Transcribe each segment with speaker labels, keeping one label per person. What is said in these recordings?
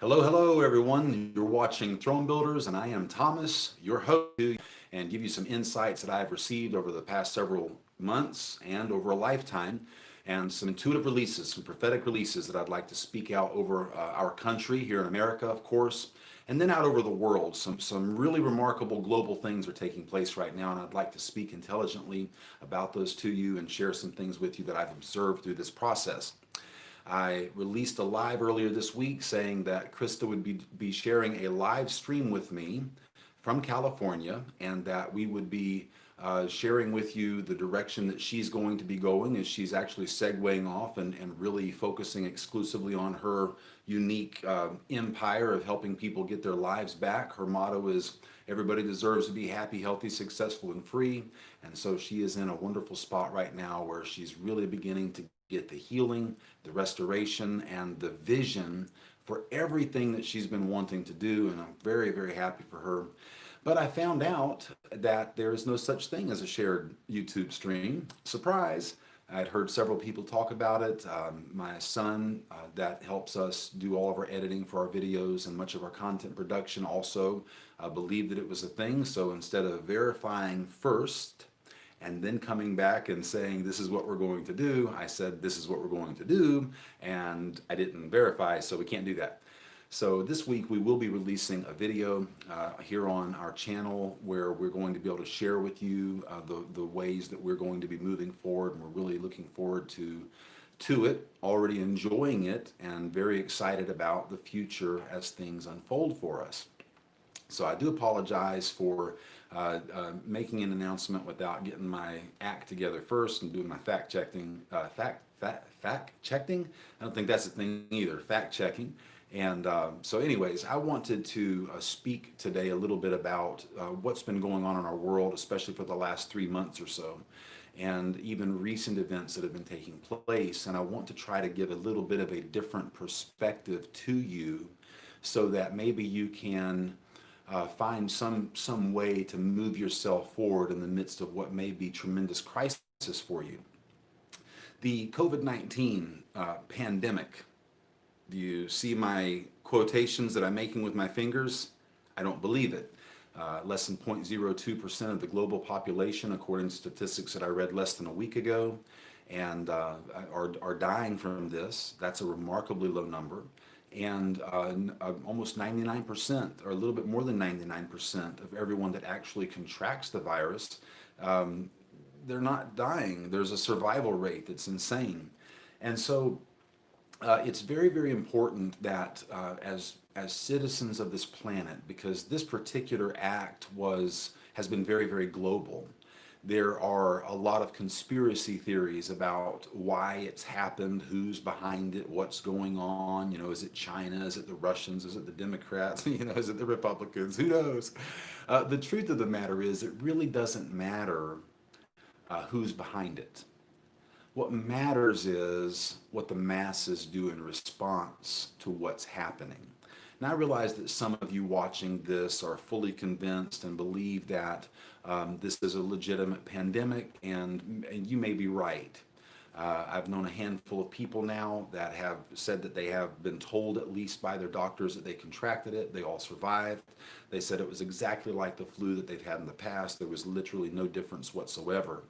Speaker 1: Hello, hello, everyone. You're watching Throne Builders, and I am Thomas, your host, and give you some insights that I've received over the past several months and over a lifetime, and some intuitive releases, some prophetic releases that I'd like to speak out over our country here in America, of course, and then out over the world. Some really remarkable global things are taking place right now, and I'd like to speak intelligently about those to you and share some things with you that I've observed through this process. I released a live earlier this week saying that Krista would be sharing a live stream with me from California, and that we would be sharing with you the direction that she's going to be going as she's actually segueing off and really focusing exclusively on her unique empire of helping people get their lives back. Her motto is everybody deserves to be happy, healthy, successful, and free. And so she is in a wonderful spot right now where she's really beginning to get the healing, the restoration, and the vision for everything that she's been wanting to do. And I'm very, very happy for her. But I found out that there is no such thing as a shared YouTube stream. Surprise! I'd heard several people talk about it. My son, that helps us do all of our editing for our videos and much of our content production, also believed that it was a thing. So instead of verifying first and then coming back and saying this is what we're going to do, I said this is what we're going to do, and I didn't verify, so we can't do that. So this week we will be releasing a video here on our channel where we're going to be able to share with you the ways that we're going to be moving forward, and we're really looking forward to it, already enjoying it, and very excited about the future as things unfold for us. So I do apologize for making an announcement without getting my act together first and doing my fact checking. Fact checking? I don't think that's a thing either. Fact checking. And so anyways, I wanted to speak today a little bit about what's been going on in our world, especially for the last 3 months or so, and even recent events that have been taking place. And I want to try to give a little bit of a different perspective to you so that maybe you can find some way to move yourself forward in the midst of what may be tremendous crisis for you. The COVID-19 pandemic. Do you see my quotations that I'm making with my fingers? I don't believe it. Less than 0.02% of the global population, according to statistics that I read less than a week ago, and are dying from this. That's a remarkably low number. And almost 99%, or a little bit more than 99% of everyone that actually contracts the virus, they're not dying. There's a survival rate that's insane. And so it's very, very important that as citizens of this planet, because this particular act has been very, very global. There are a lot of conspiracy theories about why it's happened, who's behind it, what's going on. You know, is it China? Is it the Russians? Is it the Democrats? You know, is it the Republicans? Who knows? The truth of the matter is, it really doesn't matter who's behind it. What matters is what the masses do in response to what's happening. And I realize that some of you watching this are fully convinced and believe that this is a legitimate pandemic, and you may be right. I've known a handful of people now that have said that they have been told, at least by their doctors, that they contracted it. They all survived. They said it was exactly like the flu that they've had in the past. There was literally no difference whatsoever.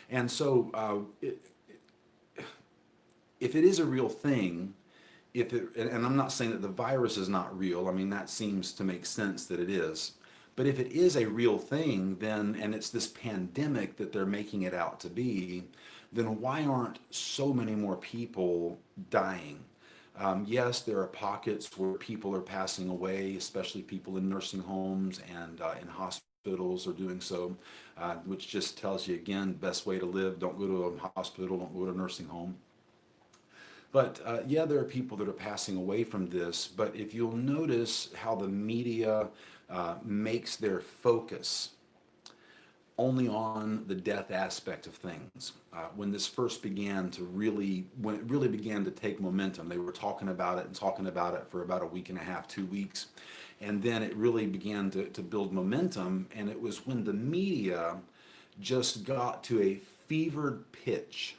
Speaker 1: And so if it is a real thing, and I'm not saying that the virus is not real, I mean, that seems to make sense that it is. But if it is a real thing, then, and it's this pandemic that they're making it out to be, then why aren't so many more people dying? Yes, there are pockets where people are passing away, especially people in nursing homes and in hospitals are doing so, which just tells you again, best way to live, don't go to a hospital, don't go to a nursing home. But yeah, there are people that are passing away from this, but if you'll notice how the media makes their focus only on the death aspect of things. When this first began to when it really began to take momentum, they were talking about it and talking about it for about a week and a half, 2 weeks. And then it really began to build momentum. And it was when the media just got to a fevered pitch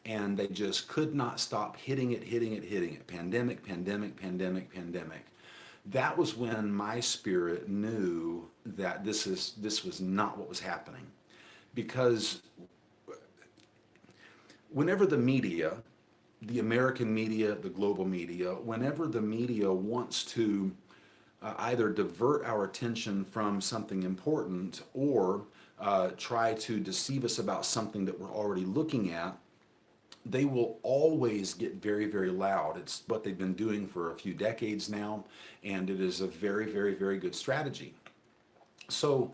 Speaker 1: and they just could not stop hitting it, hitting it, hitting it. Pandemic, pandemic, pandemic, pandemic. That was when my spirit knew that this was not what was happening. Because whenever the media, the American media, the global media, whenever the media wants to either divert our attention from something important or try to deceive us about something that we're already looking at, they will always get very, very loud. It's what they've been doing for a few decades now, and it is a very, very, very good strategy. So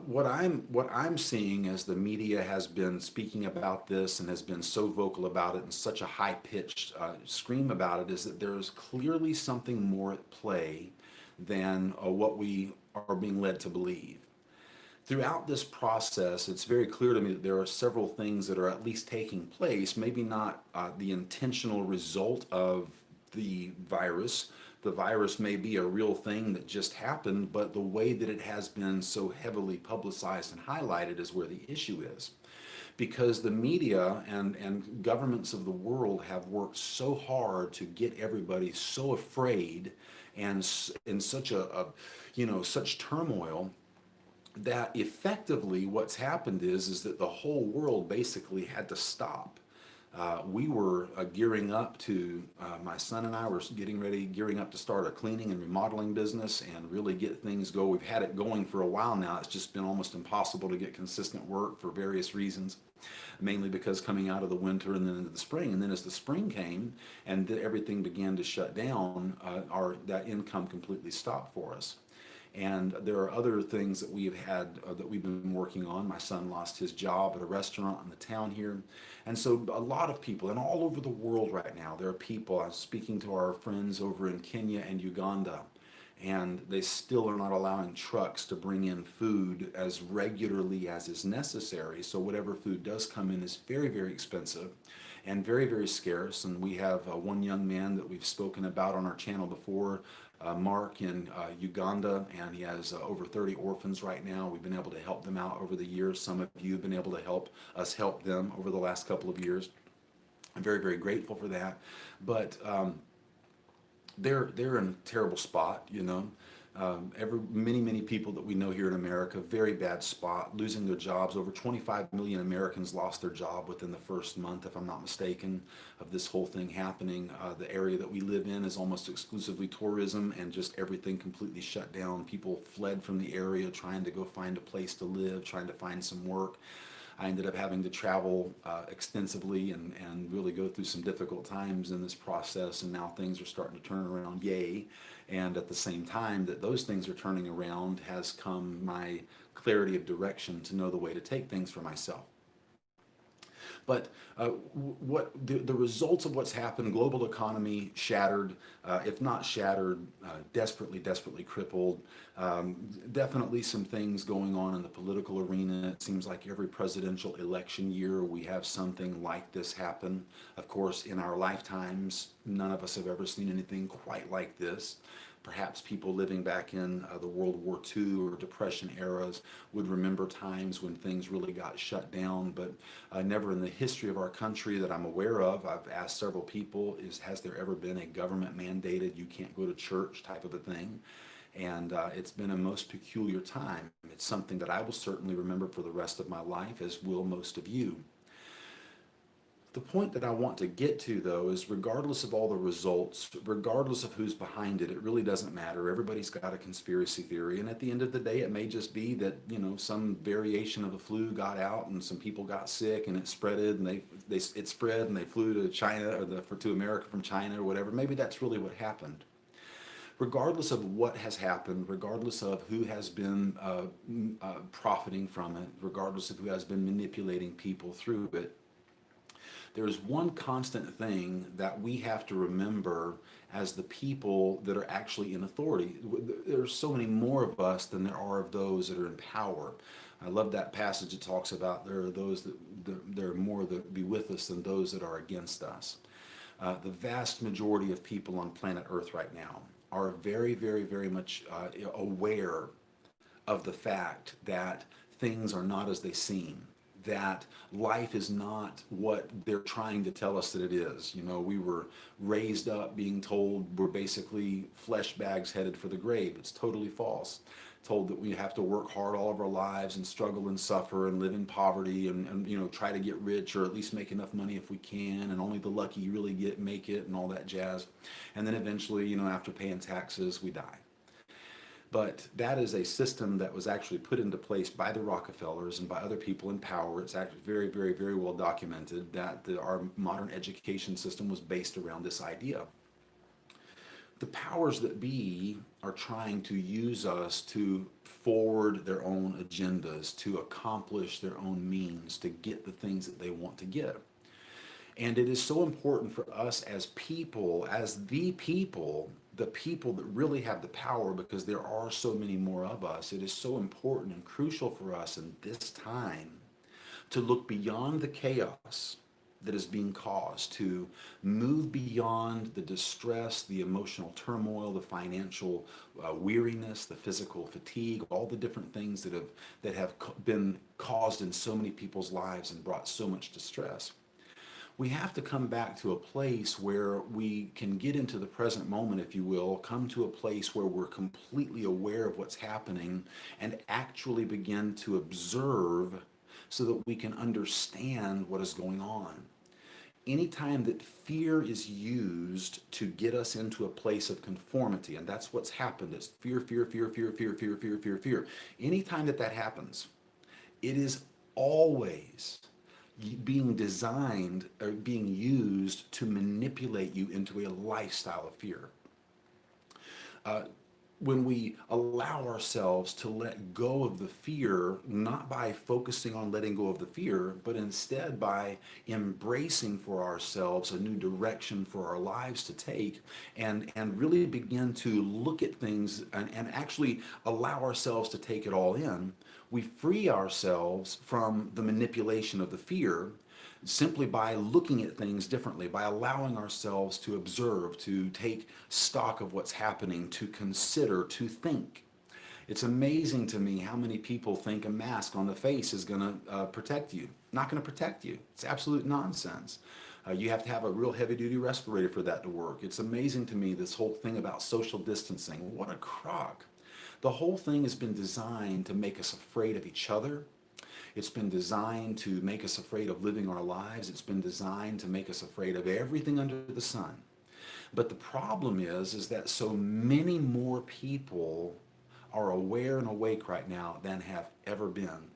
Speaker 1: what I'm seeing as the media has been speaking about this and has been so vocal about it and such a high pitched scream about it is that there is clearly something more at play than what we are being led to believe. Throughout this process, it's very clear to me that there are several things that are at least taking place, maybe not the intentional result of the virus. The virus may be a real thing that just happened, but the way that it has been so heavily publicized and highlighted is where the issue is. Because the media and governments of the world have worked so hard to get everybody so afraid and in such such turmoil that effectively what's happened is that the whole world basically had to stop. We were gearing up to, my son and I were gearing up to start a cleaning and remodeling business and really get things go. We've had it going for a while now. It's just been almost impossible to get consistent work for various reasons, mainly because coming out of the winter and then into the spring. And then as the spring came and everything began to shut down, that income completely stopped for us. And there are other things that we've had that we've been working on. My son lost his job at a restaurant in the town here. And so a lot of people, and all over the world right now, there are people, I'm speaking to our friends over in Kenya and Uganda, and they still are not allowing trucks to bring in food as regularly as is necessary. So whatever food does come in is very, very expensive and very, very scarce. And we have one young man that we've spoken about on our channel before, Mark in Uganda, and he has over 30 orphans right now. We've been able to help them out over the years. Some of you have been able to help us help them over the last couple of years. I'm very, very grateful for that. But they're in a terrible spot, you know. Many people that we know here in America, very bad spot, losing their jobs. Over 25 million Americans lost their job within the first month, if I'm not mistaken, of this whole thing happening. The area that we live in is almost exclusively tourism, and just everything completely shut down. People fled from the area trying to go find a place to live, trying to find some work. I ended up having to travel extensively and really go through some difficult times in this process, and now things are starting to turn around, yay. And at the same time that those things are turning around has come my clarity of direction to know the way to take things for myself. But what the results of what's happened, global economy shattered, if not shattered, desperately, desperately crippled. Definitely some things going on in the political arena. It seems like every presidential election year we have something like this happen. Of course, in our lifetimes, none of us have ever seen anything quite like this. Perhaps people living back in the World War II or Depression eras would remember times when things really got shut down, but never in the history of our country that I'm aware of. I've asked several people, has there ever been a government mandated you can't go to church type of a thing? And it's been a most peculiar time. It's something that I will certainly remember for the rest of my life, as will most of you. The point that I want to get to, though, is regardless of all the results, regardless of who's behind it, it really doesn't matter. Everybody's got a conspiracy theory, and at the end of the day, it may just be that, you know, some variation of the flu got out and some people got sick and it spreaded, and it spread and they flew to China or to America from China or whatever. Maybe that's really what happened. Regardless of what has happened, regardless of who has been profiting from it, regardless of who has been manipulating people through it, there's one constant thing that we have to remember as the people that are actually in authority. There's so many more of us than there are of those that are in power. I love that passage that talks about there are those that there are more that be with us than those that are against us. The vast majority of people on planet Earth right now are very, very, very much aware of the fact that things are not as they seem, that life is not what they're trying to tell us that it is. You know, we were raised up being told we're basically flesh bags headed for the grave. It's totally false. Told that we have to work hard all of our lives and struggle and suffer and live in poverty and you know, try to get rich or at least make enough money if we can, and only the lucky really make it and all that jazz. And then eventually, you know, after paying taxes, we die. But that is a system that was actually put into place by the Rockefellers and by other people in power. It's actually very, very, very well documented that our modern education system was based around this idea. The powers that be are trying to use us to forward their own agendas, to accomplish their own means, to get the things that they want to get. And it is so important for us as people, as the people that really have the power, because there are so many more of us. It is so important and crucial for us in this time to look beyond the chaos that is being caused, to move beyond the distress, the emotional turmoil, the financial weariness, the physical fatigue, all the different things that have been caused in so many people's lives and brought so much distress. We have to come back to a place where we can get into the present moment, if you will, come to a place where we're completely aware of what's happening and actually begin to observe so that we can understand what is going on. Anytime that fear is used to get us into a place of conformity, and that's what's happened, it's fear, fear, fear, fear, fear, fear, fear, fear, fear. Anytime that happens, it is always being designed or being used to manipulate you into a lifestyle of fear. When we allow ourselves to let go of the fear, not by focusing on letting go of the fear, but instead by embracing for ourselves a new direction for our lives to take, and really begin to look at things and actually allow ourselves to take it all in, we free ourselves from the manipulation of the fear simply by looking at things differently, by allowing ourselves to observe, to take stock of what's happening, to consider, to think. It's amazing to me how many people think a mask on the face is going to protect you. Not going to protect you. It's absolute nonsense. You have to have a real heavy duty respirator for that to work. It's amazing to me, this whole thing about social distancing. What a crock. The whole thing has been designed to make us afraid of each other. It's been designed to make us afraid of living our lives. It's been designed to make us afraid of everything under the sun. But the problem is that so many more people are aware and awake right now than have ever been.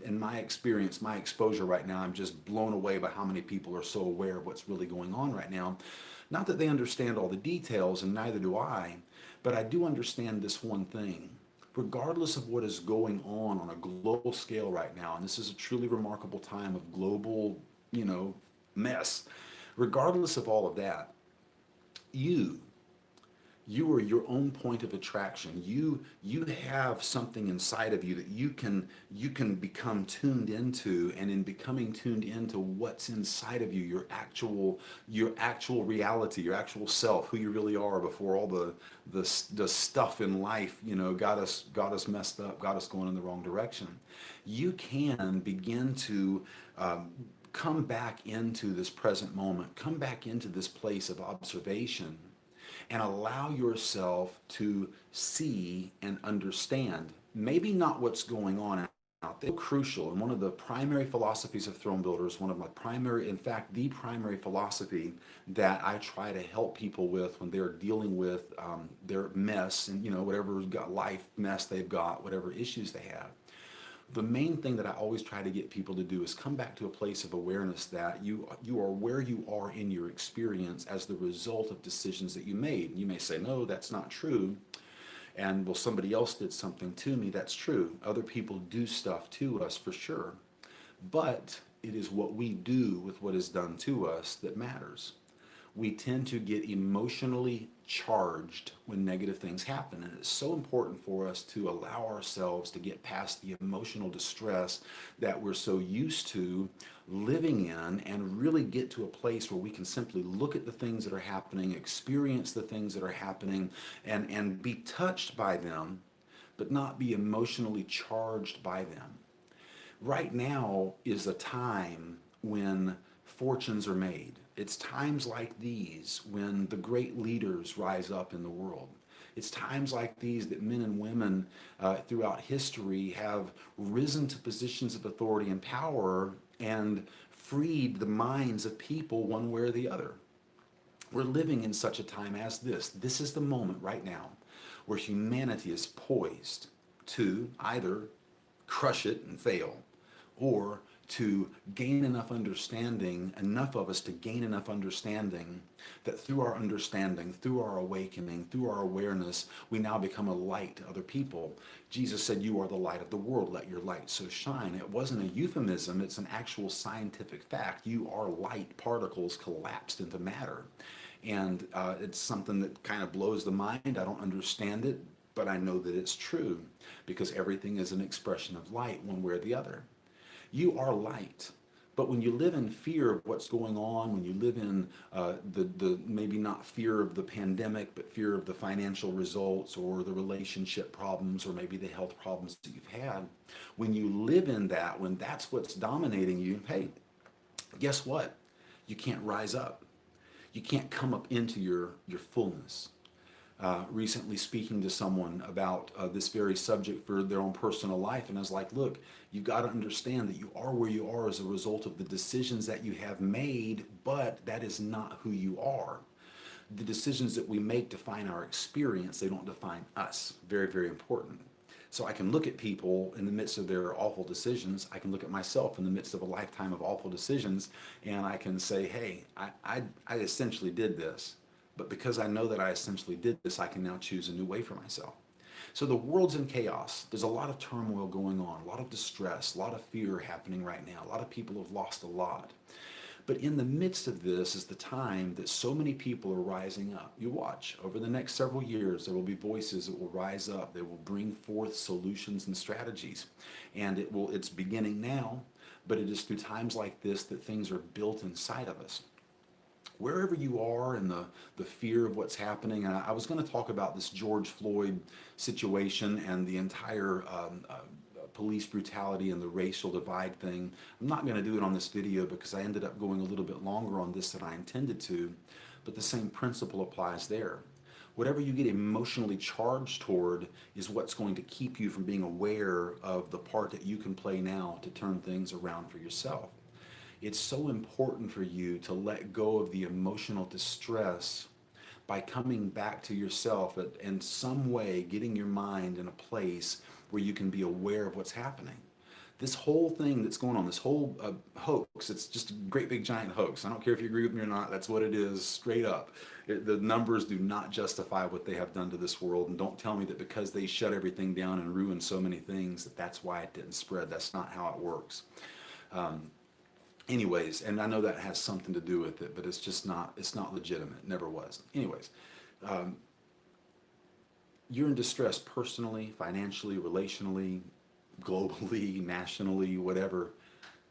Speaker 1: In my experience, my exposure right now, I'm just blown away by how many people are so aware of what's really going on right now. Not that they understand all the details, and neither do I, but I do understand this one thing. Regardless of what is going on a global scale right now, and this is a truly remarkable time of global, mess. Regardless of all of that, you you are your own point of attraction. You have something inside of you that you can become tuned into, and in becoming tuned into what's inside of you, your actual reality, your actual self, who you really are before all the stuff in life, got us messed up, got us going in the wrong direction. You can begin to come back into this present moment, come back into this place of observation, and allow yourself to see and understand maybe not what's going on out there. Crucial, and one of the primary philosophies of Throne Builders, one of my primary, in fact, the primary philosophy that I try to help people with when they're dealing with their mess and whatever life mess they've got, whatever issues they have. The main thing that I always try to get people to do is come back to a place of awareness that you are where you are in your experience as the result of decisions that you made. You may say, no, that's not true. And well, somebody else did something to me. That's true. Other people do stuff to us for sure. But it is what we do with what is done to us that matters. We tend to get emotionally charged when negative things happen. And it's so important for us to allow ourselves to get past the emotional distress that we're so used to living in, and really get to a place where we can simply look at the things that are happening, experience the things that are happening, and be touched by them, but not be emotionally charged by them. Right now is a time when fortunes are made. It's times like these when the great leaders rise up in the world. It's times like these that men and women throughout history have risen to positions of authority and power and freed the minds of people one way or the other. We're living in such a time as this. This is the moment right now where humanity is poised to either crush it and fail, or to gain enough understanding, enough of us to gain enough understanding that through our understanding, through our awakening, through our awareness, we now become a light to other people. Jesus said, "You are the light of the world, let your light so shine." It wasn't a euphemism, it's an actual scientific fact. You are light particles collapsed into matter. And it's something that kind of blows the mind. I don't understand it, but I know that it's true because everything is an expression of light one way or the other. You are light. But when you live in fear of what's going on, when you live in the maybe not fear of the pandemic, but fear of the financial results or the relationship problems or maybe the health problems that you've had, when you live in that, when that's what's dominating you, hey, guess what? You can't rise up. You can't come up into your fullness. Recently speaking to someone about this very subject for their own personal life, and I was like, look, you've got to understand that you are where you are as a result of the decisions that you have made, but that is not who you are. The decisions that we make define our experience, they don't define us. Very, very important. So I can look at people in the midst of their awful decisions. I can look at myself in the midst of a lifetime of awful decisions, and I can say, hey, I essentially did this. But because I know that I essentially did this, I can now choose a new way for myself. So the world's in chaos. There's a lot of turmoil going on, a lot of distress, a lot of fear happening right now. A lot of people have lost a lot. But in the midst of this is the time that so many people are rising up. You watch, over the next several years, there will be voices that will rise up. They will bring forth solutions and strategies. And it's beginning now, but it is through times like this that things are built inside of us. Wherever you are in the fear of what's happening, and I was going to talk about this George Floyd situation and the entire police brutality and the racial divide thing. I'm not going to do it on this video because I ended up going a little bit longer on this than I intended to, but the same principle applies there. Whatever you get emotionally charged toward is what's going to keep you from being aware of the part that you can play now to turn things around for yourself. It's so important for you to let go of the emotional distress by coming back to yourself in some way, getting your mind in a place where you can be aware of what's happening. This whole thing that's going on, this whole hoax, it's just a great big giant hoax. I don't care if you agree with me or not, that's what it is, straight up. The numbers do not justify what they have done to this world, and don't tell me that because they shut everything down and ruined so many things that that's why it didn't spread. That's not how it works. Anyways, and I know that has something to do with it, but it's not legitimate. It never was. Anyways, you're in distress personally, financially, relationally, globally, nationally, whatever.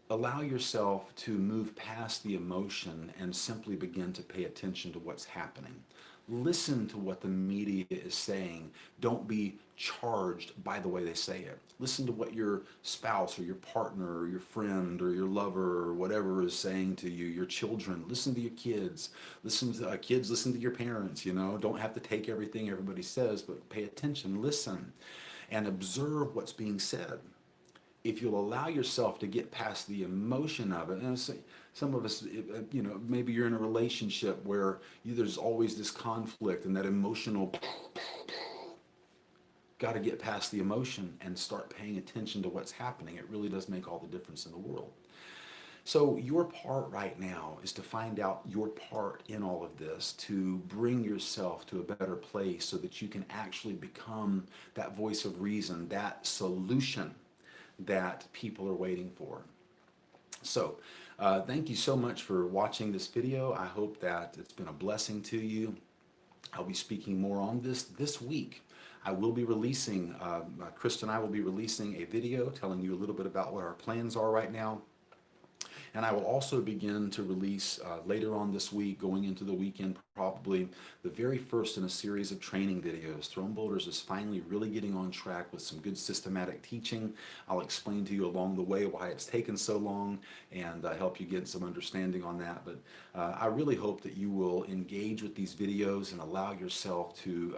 Speaker 1: Allow yourself to move past the emotion and simply begin to pay attention to what's happening. Listen to what the media is saying. Don't be charged by the way they say it. Listen to what your spouse or your partner or your friend or your lover or whatever is saying to you, your children. Listen to your kids. Listen to your parents, you know. Don't have to take everything everybody says, but pay attention, listen, and observe what's being said. If you'll allow yourself to get past the emotion of it, and some of us, maybe you're in a relationship where there's always this conflict and that emotional, got to get past the emotion and start paying attention to what's happening. It really does make all the difference in the world. So your part right now is to find out your part in all of this, to bring yourself to a better place so that you can actually become that voice of reason, that solution that people are waiting for. So thank you so much for watching this video. I hope that it's been a blessing to you. I'll be speaking more on this week. I will be releasing, Krista and I will be releasing a video telling you a little bit about what our plans are right now. And I will also begin to release later on this week, going into the weekend, probably the very first in a series of training videos. Throne Builders is finally really getting on track with some good systematic teaching. I'll explain to you along the way why it's taken so long and help you get some understanding on that. But I really hope that you will engage with these videos and allow yourself to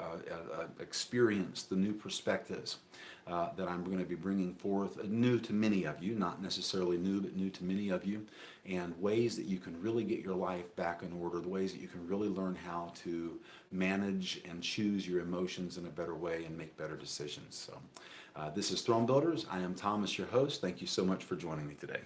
Speaker 1: experience the new perspectives that I'm going to be bringing forth, new to many of you, not necessarily new, but new to many of you, and ways that you can really get your life back in order, the ways that you can really learn how to manage and choose your emotions in a better way and make better decisions. So this is Throne Builders. I am Thomas, your host. Thank you so much for joining me today.